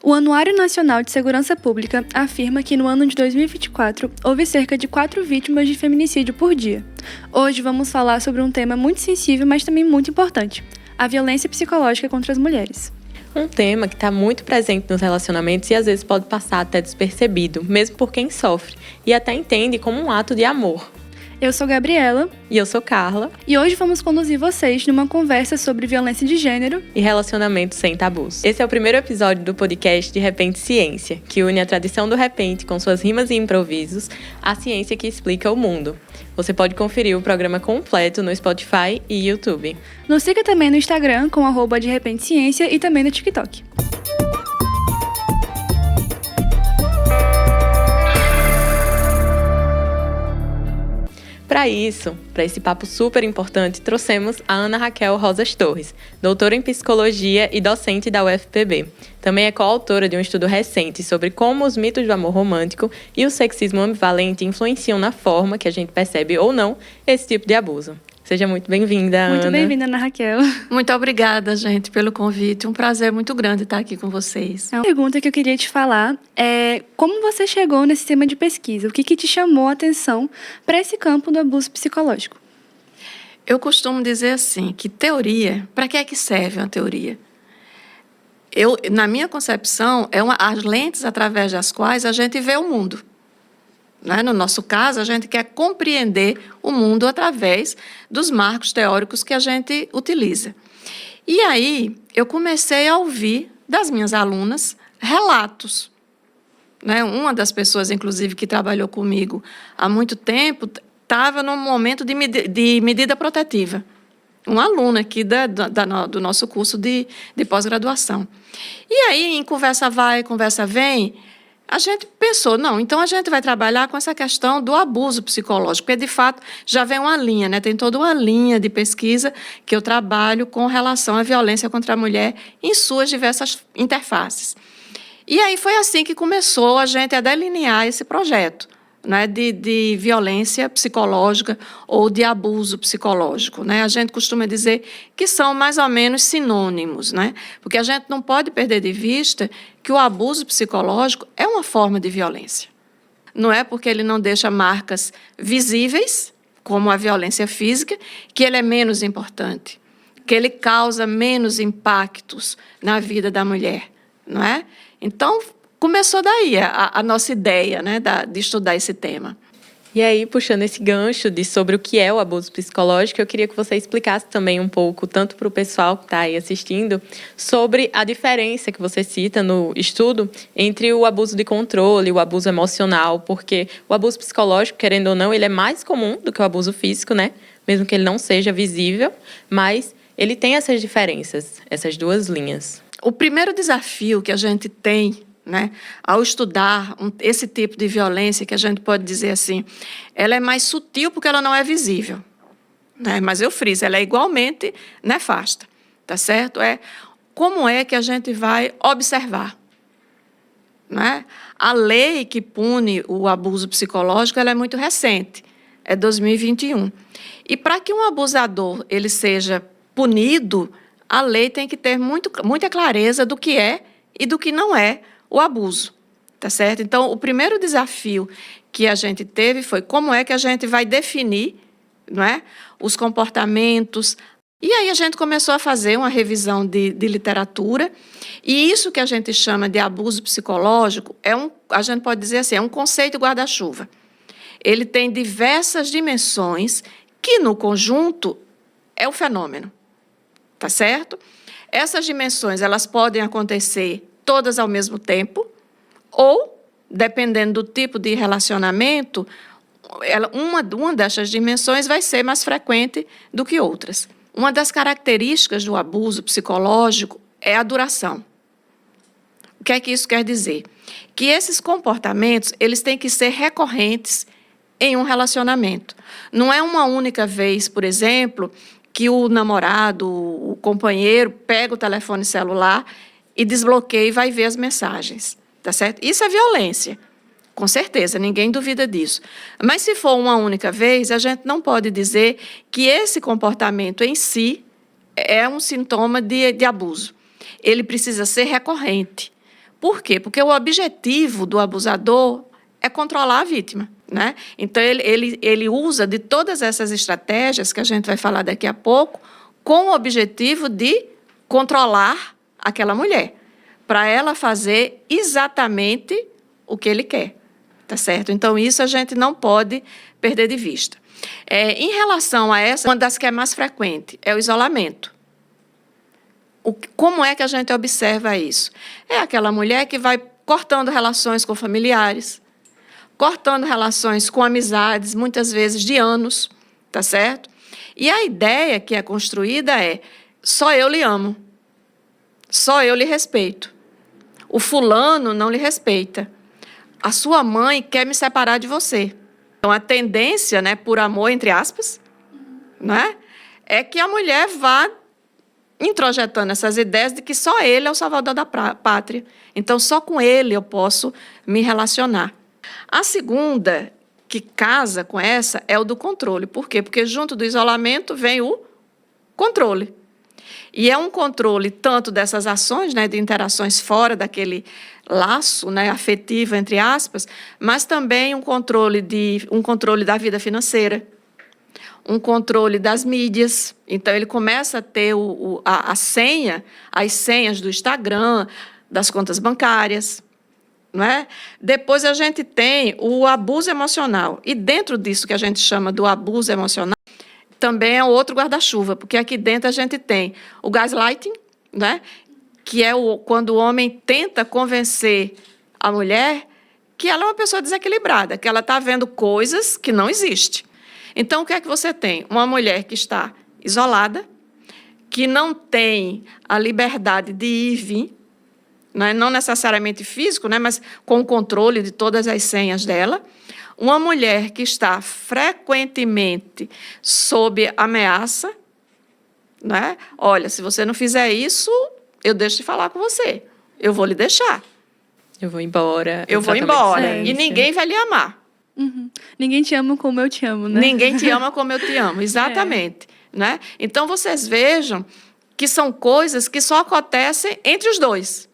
O Anuário Nacional de Segurança Pública afirma que no ano de 2024 houve cerca de 4 vítimas de feminicídio por dia. Hoje vamos falar sobre um tema muito sensível, mas também muito importante: a violência psicológica contra as mulheres. Um tema que está muito presente nos relacionamentos e às vezes pode passar até despercebido, mesmo por quem sofre, e até entende como um ato de amor. Eu sou Gabriela. E eu sou Carla. E hoje vamos conduzir vocês numa conversa sobre violência de gênero e relacionamento sem tabus. Esse é o primeiro episódio do podcast De Repente Ciência, que une a tradição do repente com suas rimas e improvisos à ciência que explica o mundo. Você pode conferir o programa completo no Spotify e YouTube. Nos siga também no Instagram com @De Repente Ciência e também no TikTok. Para esse papo super importante, trouxemos a Ana Raquel Rosas Torres, doutora em psicologia e docente da UFPB. Também é coautora de um estudo recente sobre como os mitos do amor romântico e o sexismo ambivalente influenciam na forma que a gente percebe ou não esse tipo de abuso. Seja muito bem-vinda, Ana. Muito bem-vinda, Ana Raquel. Muito obrigada, gente, pelo convite. Um prazer muito grande estar aqui com vocês. Uma pergunta que eu queria te falar é como você chegou nesse tema de pesquisa? O que te chamou a atenção para esse campo do abuso psicológico? Eu costumo dizer assim, que teoria, para que é que serve uma teoria? Na minha concepção, as lentes através das quais a gente vê o mundo. No nosso caso, a gente quer compreender o mundo através dos marcos teóricos que a gente utiliza. E aí, eu comecei a ouvir das minhas alunas relatos. Uma das pessoas, inclusive, que trabalhou comigo há muito tempo, estava num momento de medida protetiva. Uma aluna aqui do nosso curso de pós-graduação. E aí, em conversa vai, conversa vem, a gente pensou, então a gente vai trabalhar com essa questão do abuso psicológico, porque, de fato, já vem uma linha, tem toda uma linha de pesquisa que eu trabalho com relação à violência contra a mulher em suas diversas interfaces. E aí foi assim que começou a gente a delinear esse projeto, de violência psicológica ou de abuso psicológico. A gente costuma dizer que são mais ou menos sinônimos, porque a gente não pode perder de vista que o abuso psicológico é uma forma de violência. Não é porque ele não deixa marcas visíveis, como a violência física, que ele é menos importante, que ele causa menos impactos na vida da mulher, não é? Então, começou daí a nossa ideia, de estudar esse tema. E aí, puxando esse gancho sobre o que é o abuso psicológico, eu queria que você explicasse também um pouco, tanto para o pessoal que está aí assistindo, sobre a diferença que você cita no estudo entre o abuso de controle e o abuso emocional, porque o abuso psicológico, querendo ou não, ele é mais comum do que o abuso físico, mesmo que ele não seja visível, mas ele tem essas diferenças, essas duas linhas. O primeiro desafio que a gente tem ao estudar esse tipo de violência, que a gente pode dizer assim, ela é mais sutil porque ela não é visível. Mas eu friso, ela é igualmente nefasta, tá certo? Como é que a gente vai observar? A lei que pune o abuso psicológico ela é muito recente, é 2021. E para que um abusador ele seja punido, a lei tem que ter muita clareza do que é e do que não é o abuso, tá certo? Então, o primeiro desafio que a gente teve foi como é que a gente vai definir, os comportamentos. E aí a gente começou a fazer uma revisão de literatura, e isso que a gente chama de abuso psicológico a gente pode dizer assim, é um conceito guarda-chuva. Ele tem diversas dimensões que, no conjunto, é o fenômeno, tá certo? Essas dimensões, elas podem acontecer todas ao mesmo tempo, ou, dependendo do tipo de relacionamento, uma dessas dimensões vai ser mais frequente do que outras. Uma das características do abuso psicológico é a duração. O que é que isso quer dizer? Que esses comportamentos eles têm que ser recorrentes em um relacionamento. Não é uma única vez, por exemplo, que o namorado, o companheiro, pega o telefone celular e desbloqueia e vai ver as mensagens, tá certo? Isso é violência, com certeza, ninguém duvida disso. Mas se for uma única vez, a gente não pode dizer que esse comportamento em si é um sintoma de abuso. Ele precisa ser recorrente, Por quê? Porque o objetivo do abusador é controlar a vítima, né? Então, ele usa de todas essas estratégias, que a gente vai falar daqui a pouco, com o objetivo de controlar aquela mulher, para ela fazer exatamente o que ele quer, tá certo? Então, isso a gente não pode perder de vista. Em relação a essa, uma das que é mais frequente é o isolamento. Como é que a gente observa isso? É aquela mulher que vai cortando relações com familiares, cortando relações com amizades, muitas vezes de anos, tá certo? E a ideia que é construída é: só eu lhe amo, só eu lhe respeito. O fulano não lhe respeita. A sua mãe quer me separar de você. Então, a tendência, né, por amor, entre aspas, né, é que a mulher vá introjetando essas ideias de que só ele é o salvador da pátria. Então, só com ele eu posso me relacionar. A segunda, que casa com essa, é o do controle. Por quê? Porque junto do isolamento vem o controle. E é um controle tanto dessas ações, né, de interações fora daquele laço, né, afetivo, entre aspas, mas também um controle da vida financeira, um controle das mídias. Então, ele começa a ter as senhas do Instagram, das contas bancárias. Não é? Depois a gente tem o abuso emocional. E dentro disso que a gente chama do abuso emocional, também é outro guarda-chuva, porque aqui dentro a gente tem o gaslighting, né? Que é quando o homem tenta convencer a mulher que ela é uma pessoa desequilibrada, que ela está vendo coisas que não existem. Então, o que é que você tem? Uma mulher que está isolada, que não tem a liberdade de ir e vir, né? Não necessariamente físico, né? Mas com o controle de todas as senhas dela. Uma mulher que está frequentemente sob ameaça, né? Olha, se você não fizer isso, eu deixo de falar com você. Eu vou lhe deixar. Eu vou embora. Eu vou embora. E ninguém vai lhe amar. Uhum. Ninguém te ama como eu te amo, né? Ninguém te ama como eu te amo, exatamente. Né? Então, vocês vejam que são coisas que só acontecem entre os dois.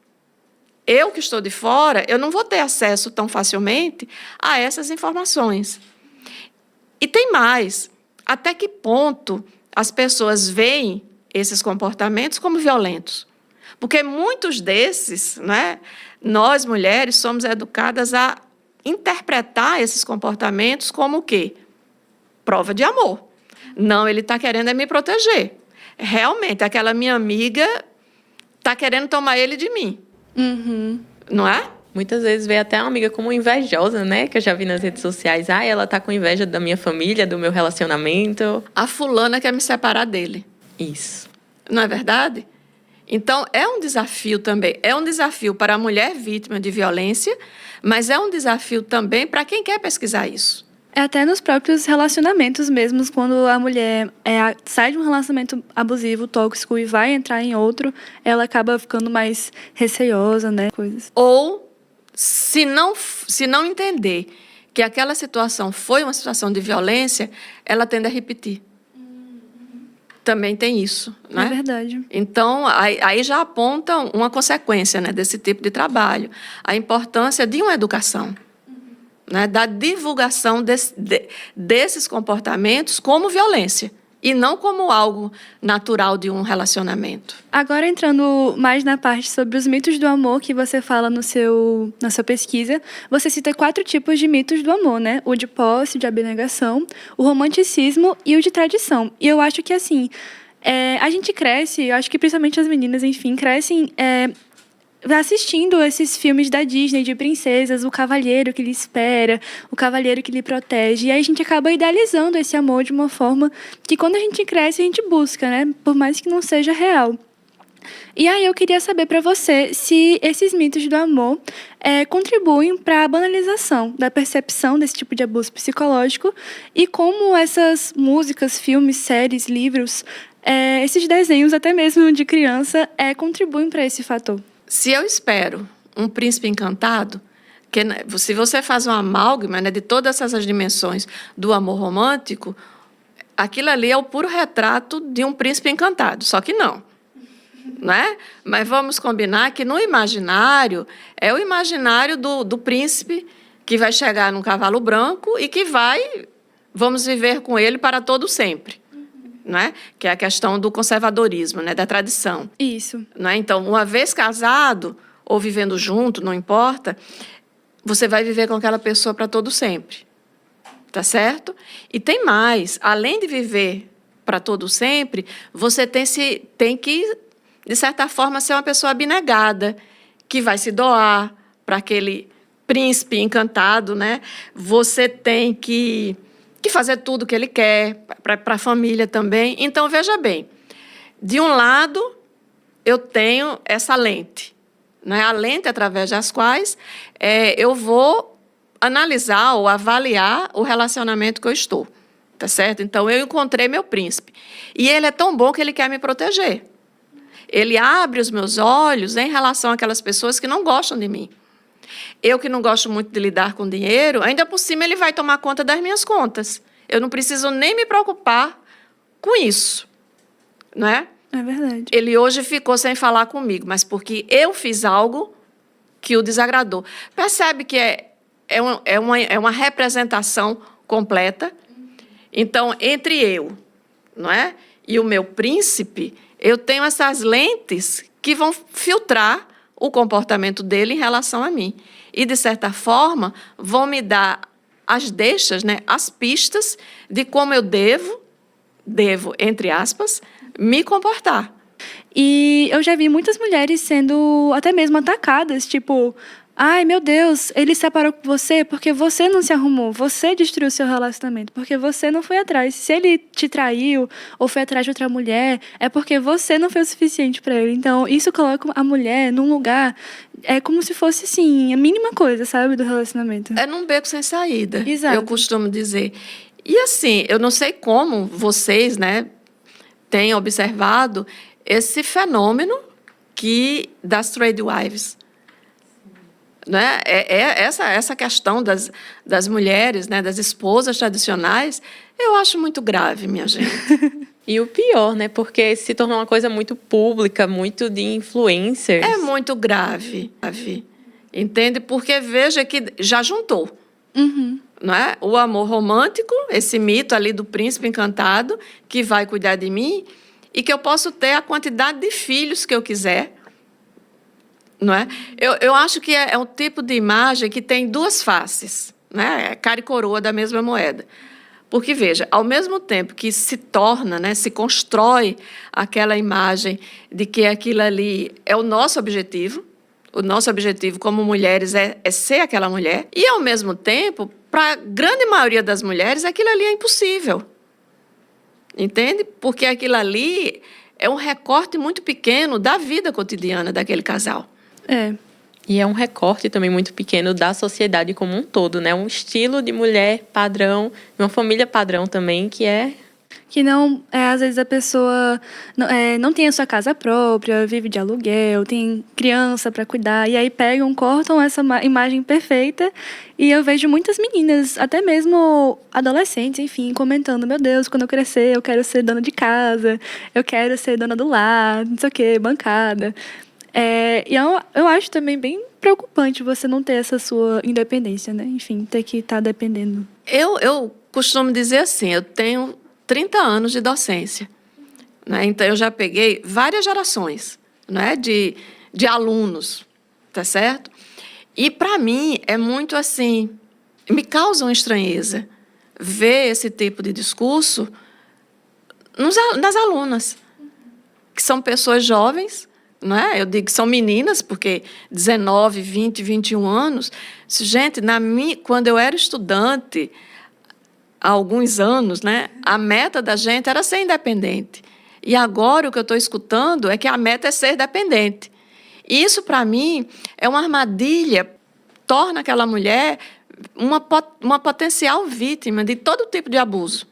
Eu que estou de fora, eu não vou ter acesso tão facilmente a essas informações. E tem mais. Até que ponto as pessoas veem esses comportamentos como violentos? Porque muitos desses, né, nós, mulheres, somos educadas a interpretar esses comportamentos como o quê? Prova de amor. Não, ele está querendo me proteger. Realmente, aquela minha amiga está querendo tomar ele de mim. Uhum. Não é? Muitas vezes vê até uma amiga como invejosa, né? Que eu já vi nas redes sociais. Ah, ela tá com inveja da minha família, do meu relacionamento. A fulana quer me separar dele. Isso. Não é verdade? Então, é um desafio também. É um desafio para a mulher vítima de violência, mas é um desafio também para quem quer pesquisar isso. É até nos próprios relacionamentos mesmo, quando a mulher sai de um relacionamento abusivo, tóxico e vai entrar em outro, ela acaba ficando mais receosa, né? Coisas. Ou, se não entender que aquela situação foi uma situação de violência, ela tende a repetir. Também tem isso, né? É verdade. Então, aí já aponta uma consequência, né, desse tipo de trabalho. A importância de uma educação. Né, da divulgação desses comportamentos como violência e não como algo natural de um relacionamento. Agora, entrando mais na parte sobre os mitos do amor que você fala na sua pesquisa, você cita 4 tipos de mitos do amor, né? O de posse, de abnegação, o romanticismo e o de tradição. E eu acho que, assim, a gente cresce, eu acho que principalmente as meninas, enfim, crescem assistindo esses filmes da Disney de princesas, o cavalheiro que lhe espera, o cavalheiro que lhe protege. E aí a gente acaba idealizando esse amor de uma forma que, quando a gente cresce, a gente busca, né? Por mais que não seja real. E aí eu queria saber para você se esses mitos do amor contribuem para a banalização da percepção desse tipo de abuso psicológico e como essas músicas, filmes, séries, livros, esses desenhos, até mesmo de criança, contribuem para esse fator. Se eu espero um príncipe encantado, que se você faz uma amálgama, né, de todas essas dimensões do amor romântico, aquilo ali é o puro retrato de um príncipe encantado, só que não. não é? Mas vamos combinar que no imaginário, é o imaginário do príncipe que vai chegar num cavalo branco e que vamos viver com ele para todo sempre. Não é? Que é a questão do conservadorismo, né? Da tradição. Isso. Não é? Então, uma vez casado ou vivendo junto, não importa, você vai viver com aquela pessoa para todo sempre. Tá certo? E tem mais. Além de viver para todo sempre, você tem que, de certa forma, ser uma pessoa abnegada, que vai se doar para aquele príncipe encantado, né? Você tem que fazer tudo o que ele quer, para a família também. Então, veja bem, de um lado, eu tenho essa lente, né? A lente através das quais eu vou analisar ou avaliar o relacionamento que eu estou, tá certo? Então, eu encontrei meu príncipe. E ele é tão bom que ele quer me proteger. Ele abre os meus olhos em relação àquelas pessoas que não gostam de mim. Eu que não gosto muito de lidar com dinheiro, ainda por cima ele vai tomar conta das minhas contas. Eu não preciso nem me preocupar com isso, não é? É verdade. Ele hoje ficou sem falar comigo, mas porque eu fiz algo que o desagradou. Percebe que é uma representação completa? Então, entre eu, não é? E o meu príncipe, eu tenho essas lentes que vão filtrar o comportamento dele em relação a mim. E, de certa forma, vão me dar as deixas, né, as pistas de como eu devo, entre aspas, me comportar. E eu já vi muitas mulheres sendo até mesmo atacadas, tipo, ai, meu Deus, ele se separou com você porque você não se arrumou, você destruiu seu relacionamento, porque você não foi atrás. Se ele te traiu ou foi atrás de outra mulher, é porque você não foi o suficiente para ele. Então, isso coloca a mulher num lugar, é como se fosse, assim, a mínima coisa, sabe, do relacionamento. É num beco sem saída, Exato. Eu costumo dizer. E, assim, eu não sei como vocês, né, têm observado esse fenômeno das trade wives. Né? Essa questão das mulheres, né, das esposas tradicionais, eu acho muito grave, minha gente. E o pior, né? Porque se tornou uma coisa muito pública, muito de influencers. É muito grave, entende? Porque veja que já juntou. Uhum. Não é? O amor romântico, esse mito ali do príncipe encantado, que vai cuidar de mim, e que eu posso ter a quantidade de filhos que eu quiser. Não é? Eu acho que é um tipo de imagem que tem duas faces, né? É cara e coroa da mesma moeda. Porque, veja, ao mesmo tempo que se torna, né, se constrói aquela imagem de que aquilo ali é o nosso objetivo como mulheres é ser aquela mulher, e, ao mesmo tempo, para a grande maioria das mulheres, aquilo ali é impossível. Entende? Porque aquilo ali é um recorte muito pequeno da vida cotidiana daquele casal. É. E é um recorte também muito pequeno da sociedade como um todo, né? Um estilo de mulher padrão, uma família padrão também, que não, às vezes a pessoa não tem a sua casa própria, vive de aluguel, tem criança para cuidar, e aí pegam, cortam essa imagem perfeita, e eu vejo muitas meninas, até mesmo adolescentes, enfim, comentando, meu Deus, quando eu crescer, eu quero ser dona de casa, eu quero ser dona do lar, não sei o quê, bancada. E eu acho também bem preocupante você não ter essa sua independência, né? Enfim, ter que estar dependendo. Eu costumo dizer assim, eu tenho 30 anos de docência, né? Então, eu já peguei várias gerações, né, de alunos, tá certo? E, para mim, é muito assim, me causa uma estranheza ver esse tipo de discurso nas alunas, que são pessoas jovens, não é? Eu digo que são meninas, porque 19, 20, 21 anos. Gente, quando eu era estudante, há alguns anos, né, a meta da gente era ser independente. E agora o que eu estou escutando é que a meta é ser dependente. E isso, para mim, é uma armadilha, torna aquela mulher uma potencial vítima de todo tipo de abuso.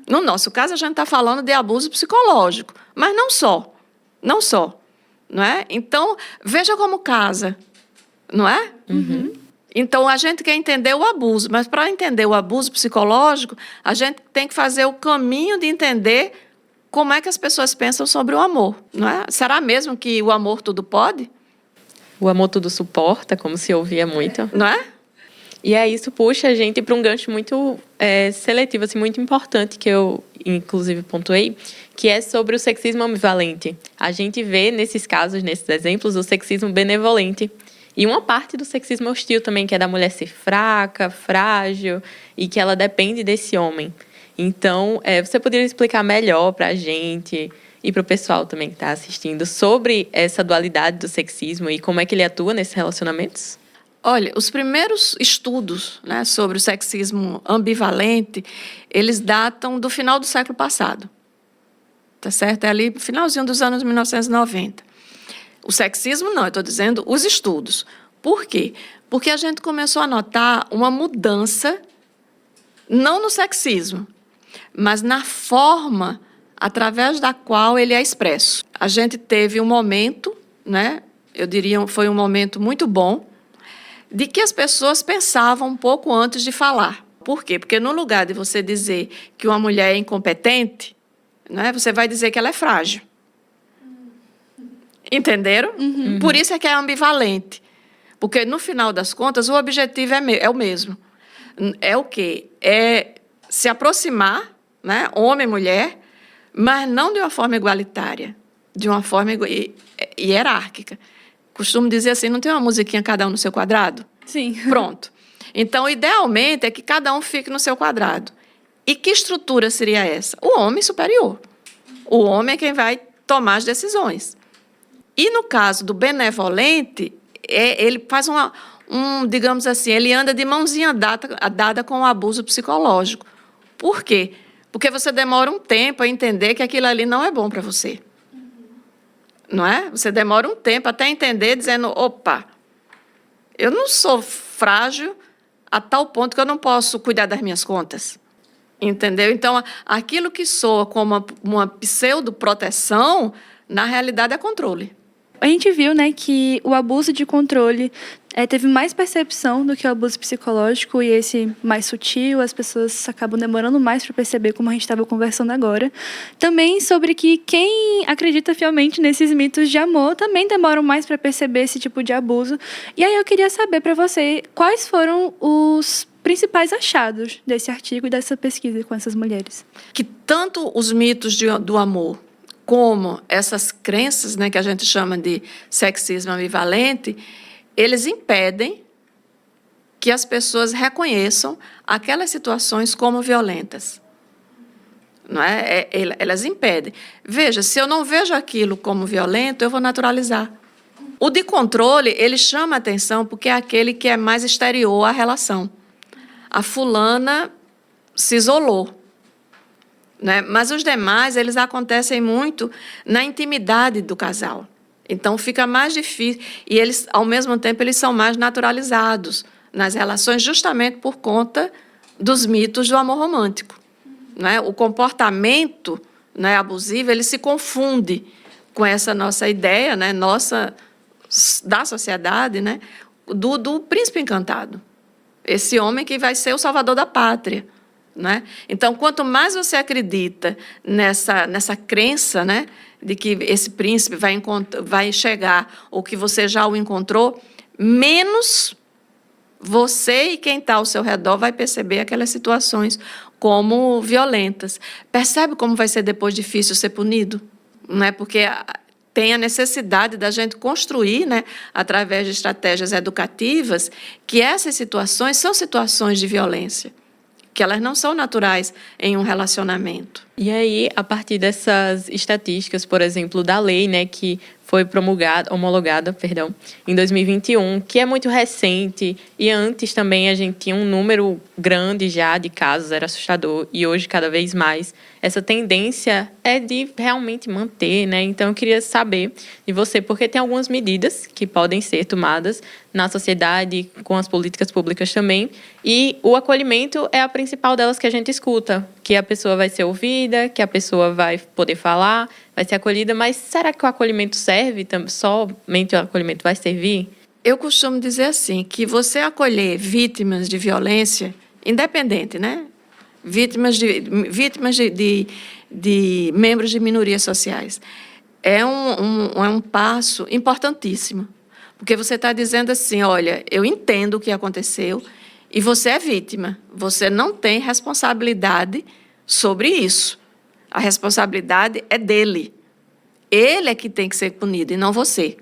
No nosso caso, a gente está falando de abuso psicológico, mas não só. Não é? Então, veja como casa, não é? Uhum. Então, a gente quer entender o abuso, mas para entender o abuso psicológico, a gente tem que fazer o caminho de entender como é que as pessoas pensam sobre o amor, não é? Será mesmo que o amor tudo pode? O amor tudo suporta, como se ouvia muito. Não é? E aí isso puxa a gente para um gancho muito seletivo, assim, muito importante, que eu, inclusive, pontuei, que é sobre o sexismo ambivalente. A gente vê, nesses casos, nesses exemplos, o sexismo benevolente. E uma parte do sexismo hostil também, que é da mulher ser fraca, frágil, e que ela depende desse homem. Então, você poderia explicar melhor para a gente e para o pessoal também que está assistindo sobre essa dualidade do sexismo e como é que ele atua nesses relacionamentos? Olha, os primeiros estudos, né, sobre o sexismo ambivalente, eles datam do final do século passado. Tá certo? É ali no finalzinho dos anos 1990. O sexismo não, eu estou dizendo os estudos. Por quê? Porque a gente começou a notar uma mudança, não no sexismo, mas na forma através da qual ele é expresso. A gente teve um momento, né, eu diria, foi um momento muito bom, de que as pessoas pensavam um pouco antes de falar. Por quê? Porque no lugar de você dizer que uma mulher é incompetente, né, você vai dizer que ela é frágil. Entenderam? Uhum. Por isso é que é ambivalente. Porque, no final das contas, o objetivo é o mesmo. É o quê? É se aproximar, né, homem e mulher, mas não de uma forma igualitária, de uma forma hierárquica. Costumo dizer assim, não tem uma musiquinha cada um no seu quadrado? Sim. Pronto. Então, idealmente, é que cada um fique no seu quadrado. E que estrutura seria essa? O homem superior. O homem é quem vai tomar as decisões. E, no caso do benevolente, ele faz digamos assim, ele anda de mãozinha dada com o abuso psicológico. Por quê? Porque você demora um tempo a entender que aquilo ali não é bom para você. Não é? Você demora um tempo até entender, dizendo, opa, eu não sou frágil a tal ponto que eu não posso cuidar das minhas contas. Entendeu? Então, aquilo que soa como uma pseudo-proteção, na realidade é controle. A gente viu, né, que o abuso de controle teve mais percepção do que o abuso psicológico, e esse mais sutil, as pessoas acabam demorando mais para perceber, como a gente estava conversando agora. Também sobre que quem acredita fielmente nesses mitos de amor também demoram mais para perceber esse tipo de abuso. E aí eu queria saber para você quais foram os principais achados desse artigo e dessa pesquisa com essas mulheres. Que tanto os mitos do amor como essas crenças, né, que a gente chama de sexismo ambivalente, eles impedem que as pessoas reconheçam aquelas situações como violentas. Não é? Elas impedem. Veja, se eu não vejo aquilo como violento, eu vou naturalizar. O de controle, ele chama a atenção porque é aquele que é mais exterior à relação. A fulana se isolou. Né? Mas os demais, eles acontecem muito na intimidade do casal. Então, fica mais difícil. E eles, ao mesmo tempo, eles são mais naturalizados nas relações justamente por conta dos mitos do amor romântico. Né? O comportamento, né, abusivo, ele se confunde com essa nossa ideia, né, da sociedade, né, do príncipe encantado. Esse homem que vai ser o salvador da pátria. Né? Então, quanto mais você acredita nessa crença, né, de que esse príncipe vai chegar ou que você já o encontrou, menos você e quem está ao seu redor vai perceber aquelas situações como violentas. Percebe como vai ser depois difícil ser punido? Não é? Porque tem a necessidade da gente construir, né, através de estratégias educativas, que essas situações são situações de violência, que elas não são naturais em um relacionamento. E aí, a partir dessas estatísticas, por exemplo, da lei, né, que foi homologada, em 2021, que é muito recente, e antes também a gente tinha um número grande já de casos, era assustador, e hoje cada vez mais. Essa tendência é de realmente manter, né? Então eu queria saber de você, porque tem algumas medidas que podem ser tomadas na sociedade, com as políticas públicas também, e o acolhimento é a principal delas que a gente escuta, que a pessoa vai ser ouvida, que a pessoa vai poder falar, vai ser acolhida, mas será que o acolhimento serve? Somente o acolhimento vai servir? Eu costumo dizer assim, que você acolher vítimas de violência, independente, né? de membros de minorias sociais. É um passo importantíssimo, porque você está dizendo assim, olha, eu entendo o que aconteceu e você é vítima, você não tem responsabilidade sobre isso. A responsabilidade é dele. Ele é que tem que ser punido e não você.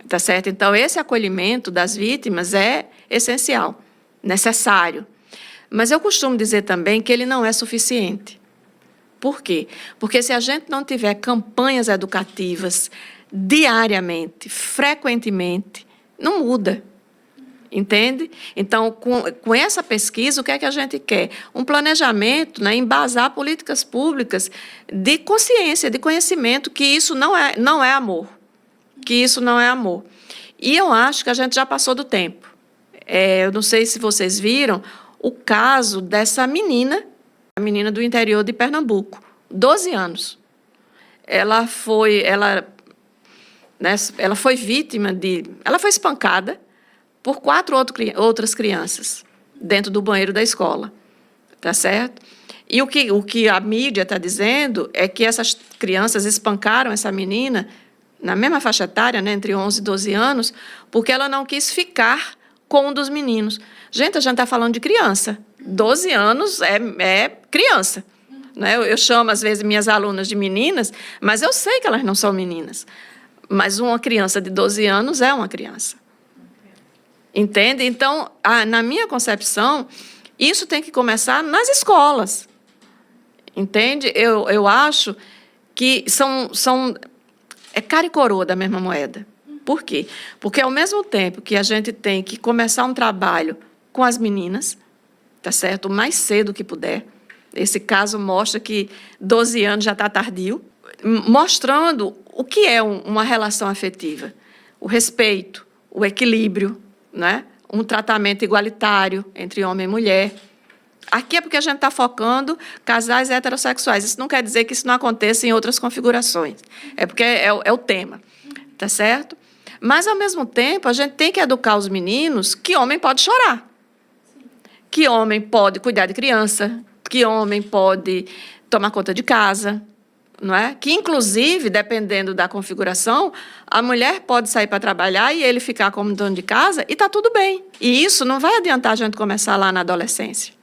Tá certo? Então, esse acolhimento das vítimas é essencial, necessário. Mas eu costumo dizer também que ele não é suficiente. Por quê? Porque se a gente não tiver campanhas educativas diariamente, frequentemente, não muda. Entende? Então, com essa pesquisa, o que é que a gente quer? Um planejamento, né, embasar políticas públicas de consciência, de conhecimento, que isso não é amor. Que isso não é amor. E eu acho que a gente já passou do tempo. Eu não sei se vocês viram o caso dessa menina, a menina do interior de Pernambuco, 12 anos. Ela foi vítima ela foi espancada por 4 outras crianças dentro do banheiro da escola. Tá certo? E o que a mídia está dizendo é que essas crianças espancaram essa menina na mesma faixa etária, né, entre 11 e 12 anos, porque ela não quis ficar com um dos meninos. Gente, a gente está falando de criança. 12 anos é criança. Né? Eu chamo, às vezes, minhas alunas de meninas, mas eu sei que elas não são meninas. Mas uma criança de 12 anos é uma criança. Entende? Então, na minha concepção, isso tem que começar nas escolas. Entende? Eu acho que é cara e coroa da mesma moeda. Por quê? Porque, ao mesmo tempo que a gente tem que começar um trabalho com as meninas, tá certo? O mais cedo que puder. Esse caso mostra que 12 anos já está tardio, mostrando o que é uma relação afetiva. O respeito, o equilíbrio, né? Um tratamento igualitário entre homem e mulher. Aqui é porque a gente está focando casais heterossexuais. Isso não quer dizer que isso não aconteça em outras configurações. É porque é o tema, tá certo? Mas, ao mesmo tempo, a gente tem que educar os meninos que homem pode chorar, que homem pode cuidar de criança, que homem pode tomar conta de casa, não é? Que, inclusive, dependendo da configuração, a mulher pode sair para trabalhar e ele ficar como dono de casa e está tudo bem. E isso não vai adiantar a gente começar lá na adolescência.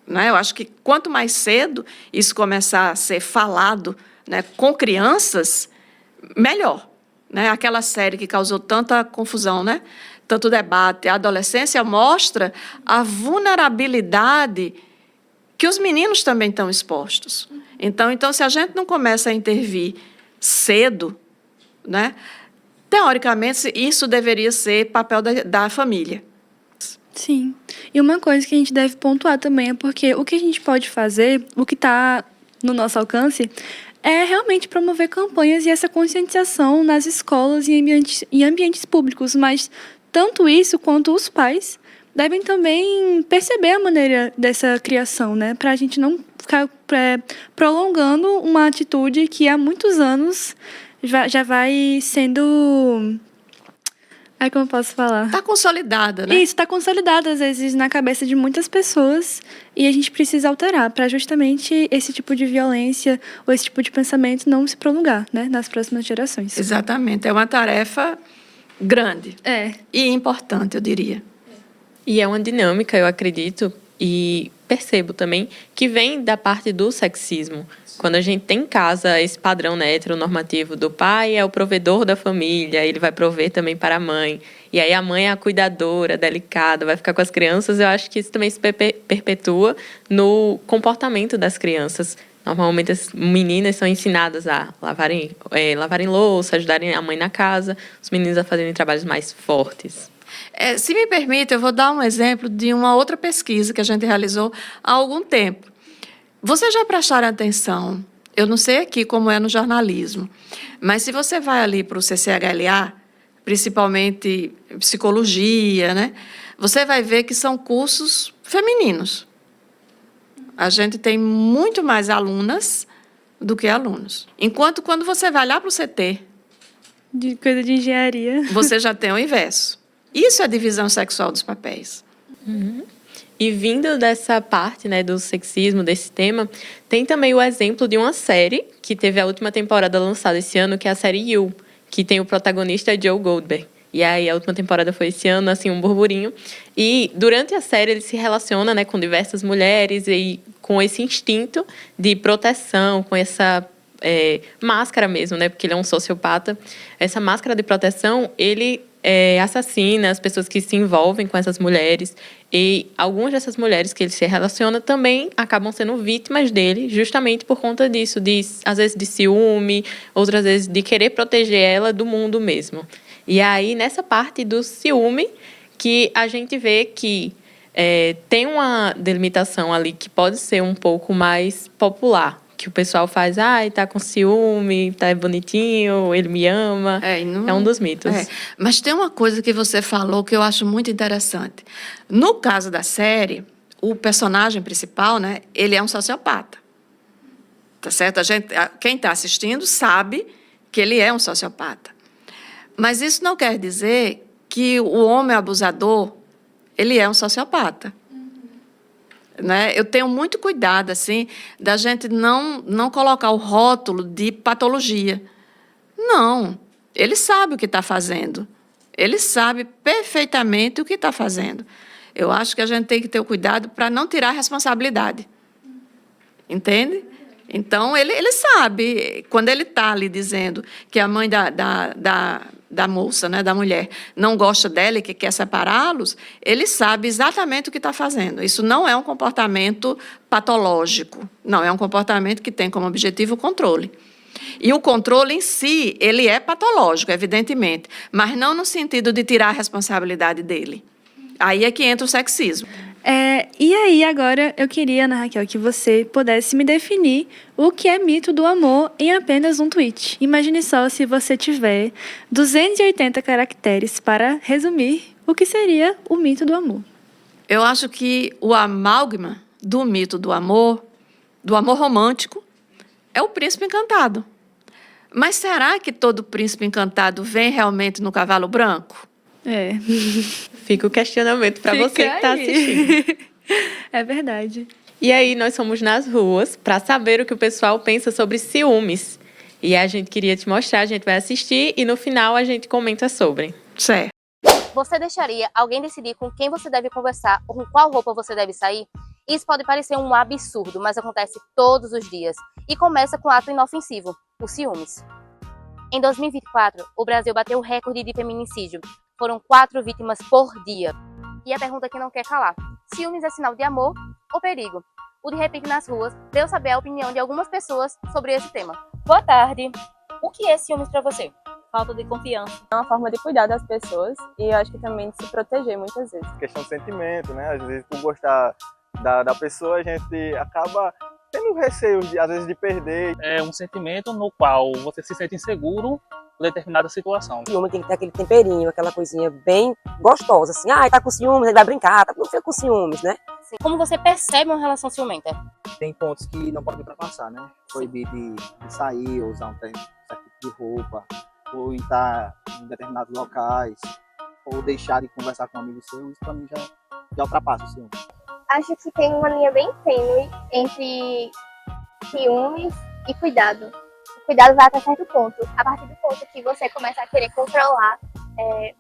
Não é? Eu acho que quanto mais cedo isso começar a ser falado, né, com crianças, melhor. Né? Aquela série que causou tanta confusão, né? Tanto debate. A adolescência mostra a vulnerabilidade que os meninos também estão expostos. Então, se a gente não começa a intervir cedo, né, teoricamente, isso deveria ser papel da família. Sim. E uma coisa que a gente deve pontuar também é porque o que a gente pode fazer, o que está no nosso alcance, é realmente promover campanhas e essa conscientização nas escolas e em ambientes públicos, mas tanto isso quanto os pais devem também perceber a maneira dessa criação, né? Para a gente não ficar prolongando uma atitude que há muitos anos já vai sendo... como eu posso falar? Está consolidada, né? Isso, está consolidada, às vezes, na cabeça de muitas pessoas e a gente precisa alterar para justamente esse tipo de violência ou esse tipo de pensamento não se prolongar, né, nas próximas gerações. Exatamente. É uma tarefa grande e importante, eu diria. E é uma dinâmica, eu acredito, e percebo também, que vem da parte do sexismo. Quando a gente tem em casa esse padrão, né, heteronormativo do pai é o provedor da família, ele vai prover também para a mãe. E aí a mãe é a cuidadora, delicada, vai ficar com as crianças. Eu acho que isso também se perpetua no comportamento das crianças. Normalmente as meninas são ensinadas a lavarem louça, ajudarem a mãe na casa, os meninos a fazerem trabalhos mais fortes. Se me permite, eu vou dar um exemplo de uma outra pesquisa que a gente realizou há algum tempo. Vocês já prestaram atenção, eu não sei aqui como é no jornalismo, mas se você vai ali para o CCHLA, principalmente psicologia, né, você vai ver que são cursos femininos. A gente tem muito mais alunas do que alunos. Enquanto quando você vai lá para o CT... De coisa de engenharia. Você já tem o inverso. Isso é divisão sexual dos papéis. Uhum. E vindo dessa parte, né, do sexismo, desse tema, tem também o exemplo de uma série que teve a última temporada lançada esse ano, que é a série You, que tem o protagonista Joe Goldberg. E aí a última temporada foi esse ano, assim, um burburinho. E durante a série ele se relaciona, né, com diversas mulheres e com esse instinto de proteção, com essa máscara mesmo, né, porque ele é um sociopata. Essa máscara de proteção, ele assassina as pessoas que se envolvem com essas mulheres. E algumas dessas mulheres que ele se relaciona também acabam sendo vítimas dele, justamente por conta disso, às vezes de ciúme, outras vezes de querer proteger ela do mundo mesmo. E aí, nessa parte do ciúme, que a gente vê que tem uma delimitação ali que pode ser um pouco mais popular, que o pessoal faz, tá com ciúme, tá bonitinho, ele me ama. É um dos mitos. Mas tem uma coisa que você falou que eu acho muito interessante. No caso da série, o personagem principal, né, ele é um sociopata. Tá certo? Quem está assistindo sabe que ele é um sociopata. Mas isso não quer dizer que o homem abusador, ele é um sociopata. Né? Eu tenho muito cuidado, assim, da gente não colocar o rótulo de patologia. Não. Ele sabe o que está fazendo. Ele sabe perfeitamente o que está fazendo. Eu acho que a gente tem que ter o cuidado para não tirar a responsabilidade. Entende? Então, ele sabe, quando ele está ali dizendo que a mãe da moça, né, da mulher, não gosta dela e que quer separá-los, ele sabe exatamente o que está fazendo. Isso não é um comportamento patológico, não, é um comportamento que tem como objetivo o controle. E o controle em si, ele é patológico, evidentemente, mas não no sentido de tirar a responsabilidade dele. Aí é que entra o sexismo. E aí, agora, eu queria, Ana Raquel, que você pudesse me definir o que é mito do amor em apenas um tweet. Imagine só se você tiver 280 caracteres para resumir o que seria o mito do amor. Eu acho que o amálgama do mito do amor romântico, é o príncipe encantado. Mas será que todo príncipe encantado vem realmente no cavalo branco? Fica o questionamento para você que está assistindo. É verdade. E aí, nós fomos nas ruas para saber o que o pessoal pensa sobre ciúmes. E a gente queria te mostrar, a gente vai assistir e no final a gente comenta sobre. Certo. Você deixaria alguém decidir com quem você deve conversar ou com qual roupa você deve sair? Isso pode parecer um absurdo, mas acontece todos os dias. E começa com um ato inofensivo, o ciúmes. Em 2024, o Brasil bateu o recorde de feminicídio. Foram 4 vítimas por dia. E a pergunta que não quer calar: ciúmes é sinal de amor ou perigo? O De Repente nas Ruas deu saber a opinião de algumas pessoas sobre esse tema. Boa tarde. O que é ciúmes para você? Falta de confiança. É uma forma de cuidar das pessoas e eu acho que também de se proteger muitas vezes. Questão de sentimento, né? Às vezes, por gostar da pessoa, a gente acaba tendo receio, às vezes, de perder. É um sentimento no qual você se sente inseguro em determinada situação. O homem tem que ter aquele temperinho, aquela coisinha bem gostosa, assim, tá com ciúmes, ele vai brincar, não fica com ciúmes, né? Como você percebe uma relação ciumenta? Tem pontos que não podem ultrapassar, né? Proibir de sair, ou usar um certo tipo de roupa, ou estar em determinados locais, ou deixar de conversar com um amigo seu, isso pra mim já ultrapassa o ciúme. Acho que tem uma linha bem tênue entre ciúmes e cuidado. O cuidado vai até certo ponto. A partir do ponto que você começa a querer controlar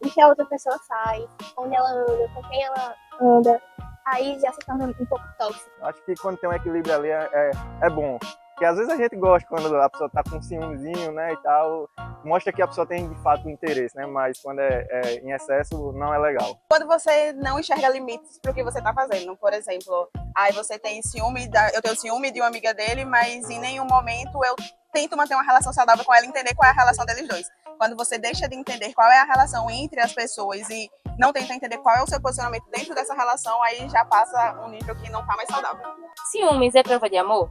o que a outra pessoa faz, onde ela anda, com quem ela anda, aí já se torna um pouco tóxico. Acho que quando tem um equilíbrio ali é bom. Porque às vezes a gente gosta quando a pessoa tá com um ciúmezinho, né, e tal, mostra que a pessoa tem de fato um interesse, né, mas quando é em excesso não é legal. Quando você não enxerga limites para o que você tá fazendo, por exemplo, aí você tem ciúme, eu tenho ciúme de uma amiga dele, mas em nenhum momento eu tento manter uma relação saudável com ela, entender qual é a relação deles dois. Quando você deixa de entender qual é a relação entre as pessoas e não tenta entender qual é o seu posicionamento dentro dessa relação, aí já passa um nível que não tá mais saudável. Ciúmes é prova de amor?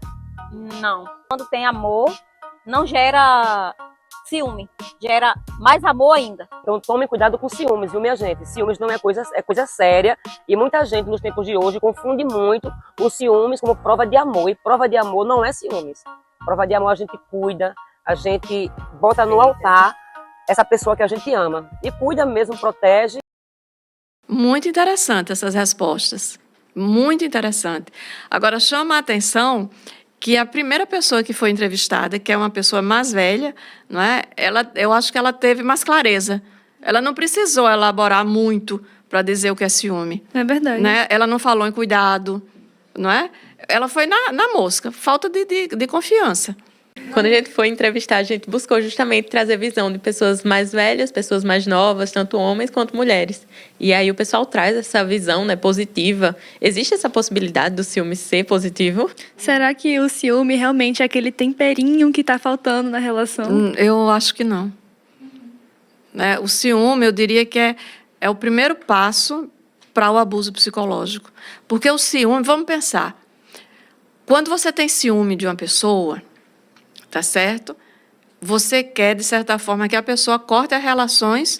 Não. Quando tem amor, não gera ciúme, gera mais amor ainda. Então tome cuidado com ciúmes, viu, minha gente? Ciúmes não é coisa séria e muita gente nos tempos de hoje confunde muito os ciúmes como prova de amor. E prova de amor não é ciúmes. Prova de amor a gente cuida, a gente bota no altar essa pessoa que a gente ama. E cuida mesmo, protege. Muito interessante essas respostas. Muito interessante. Agora, chama a atenção que a primeira pessoa que foi entrevistada, que é uma pessoa mais velha, não é? Eu acho que ela teve mais clareza. Ela não precisou elaborar muito para dizer o que é ciúme. É verdade. Né? Ela não falou em cuidado, não é? Ela foi na mosca, falta de confiança. Quando a gente foi entrevistar, a gente buscou justamente trazer visão de pessoas mais velhas, pessoas mais novas, tanto homens quanto mulheres. E aí o pessoal traz essa visão, né, positiva. Existe essa possibilidade do ciúme ser positivo? Será que o ciúme realmente é aquele temperinho que está faltando na relação? Eu acho que não. Né? O ciúme, eu diria que é o primeiro passo para o abuso psicológico. Porque o ciúme, vamos pensar, quando você tem ciúme de uma pessoa, tá certo? Você quer, de certa forma, que a pessoa corte as relações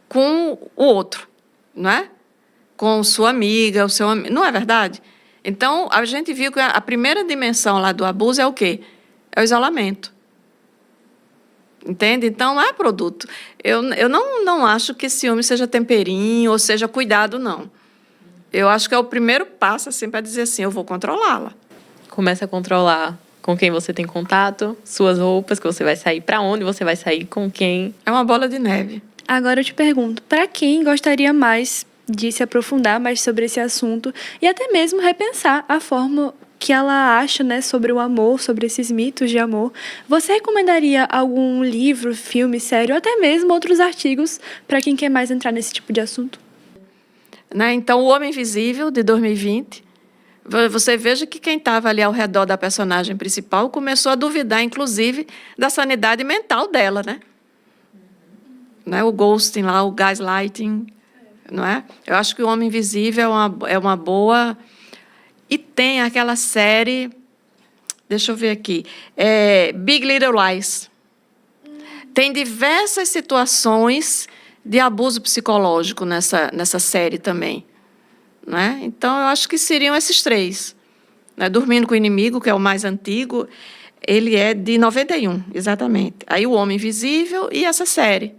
com o outro, não é? Com sua amiga, o seu amigo. Não é verdade? Então, a gente viu que a primeira dimensão lá do abuso é o quê? É o isolamento. Entende? Então, é produto. Eu não acho que ciúme seja temperinho ou seja cuidado, não. Eu acho que é o primeiro passo, assim, para dizer assim, eu vou controlá-la. Começa a controlar com quem você tem contato, suas roupas, que você vai sair, para onde você vai sair, com quem. É uma bola de neve. Agora eu te pergunto, para quem gostaria mais de se aprofundar mais sobre esse assunto e até mesmo repensar a forma que ela acha, né, sobre o amor, sobre esses mitos de amor, você recomendaria algum livro, filme, série ou até mesmo outros artigos para quem quer mais entrar nesse tipo de assunto? Né? Então, O Homem Invisível, de 2020, você veja que quem estava ali ao redor da personagem principal começou a duvidar, inclusive, da sanidade mental dela, né? Né? O ghosting lá, o gaslighting, não é? Eu acho que O Homem Invisível é uma boa... E tem aquela série, deixa eu ver aqui, Big Little Lies. Tem diversas situações de abuso psicológico nessa série também. Né? Então, eu acho que seriam esses três. Né? Dormindo com o Inimigo, que é o mais antigo, ele é de 91, exatamente. Aí O Homem Invisível e essa série.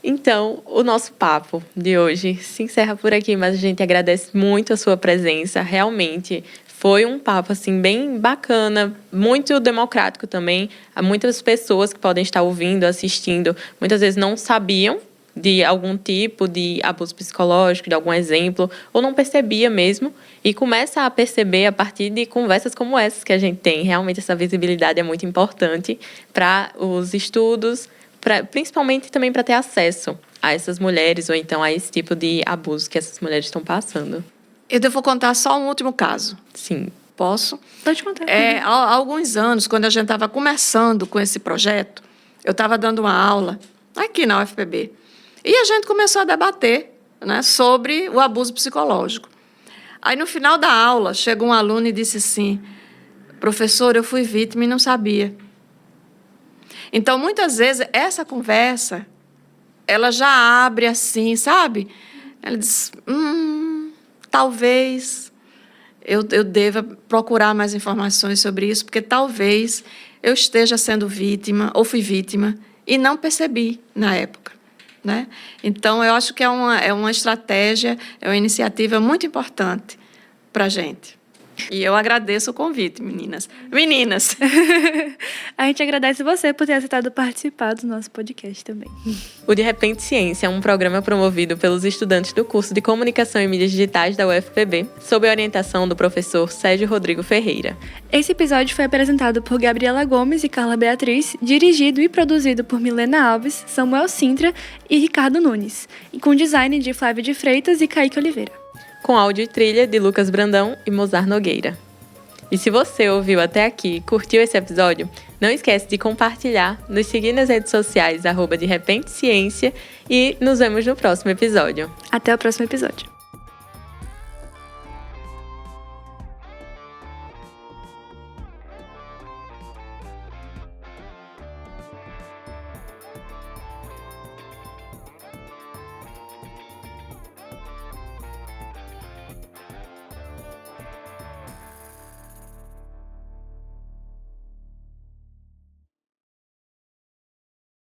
Então, o nosso papo de hoje se encerra por aqui, mas a gente agradece muito a sua presença. Realmente foi um papo assim, bem bacana, muito democrático também. Há muitas pessoas que podem estar ouvindo, assistindo, muitas vezes não sabiam de algum tipo de abuso psicológico, de algum exemplo, ou não percebia mesmo, e começa a perceber a partir de conversas como essas que a gente tem. Realmente essa visibilidade é muito importante para os estudos, principalmente também para ter acesso a essas mulheres, ou então a esse tipo de abuso que essas mulheres estão passando. Eu devo contar só um último caso. Sim. Posso? Pode contar. Há alguns anos, quando a gente estava começando com esse projeto, eu estava dando uma aula aqui na UFPB. E a gente começou a debater, né, sobre o abuso psicológico. Aí, no final da aula, chegou um aluno e disse assim, professor, eu fui vítima e não sabia. Então, muitas vezes, essa conversa, ela já abre assim, sabe? Ela diz, talvez eu deva procurar mais informações sobre isso, porque talvez eu esteja sendo vítima, ou fui vítima, e não percebi na época. Né? Então, eu acho que é uma estratégia, é uma iniciativa muito importante para a gente. E eu agradeço o convite, meninas. Meninas! A gente agradece você por ter aceitado participar do nosso podcast também. O De Repente Ciência é um programa promovido pelos estudantes do curso de Comunicação e Mídias Digitais da UFPB, sob a orientação do professor Sérgio Rodrigo Ferreira. Esse episódio foi apresentado por Gabriela Gomes e Carla Beatriz, dirigido e produzido por Milena Alves, Samuel Sintra e Ricardo Nunes, e com design de Flávio de Freitas e Kaique Oliveira. Com áudio e trilha de Lucas Brandão e Mozart Nogueira. E se você ouviu até aqui e curtiu esse episódio, não esquece de compartilhar, nos seguir nas redes sociais, @derepenteciência, e nos vemos no próximo episódio. Até o próximo episódio.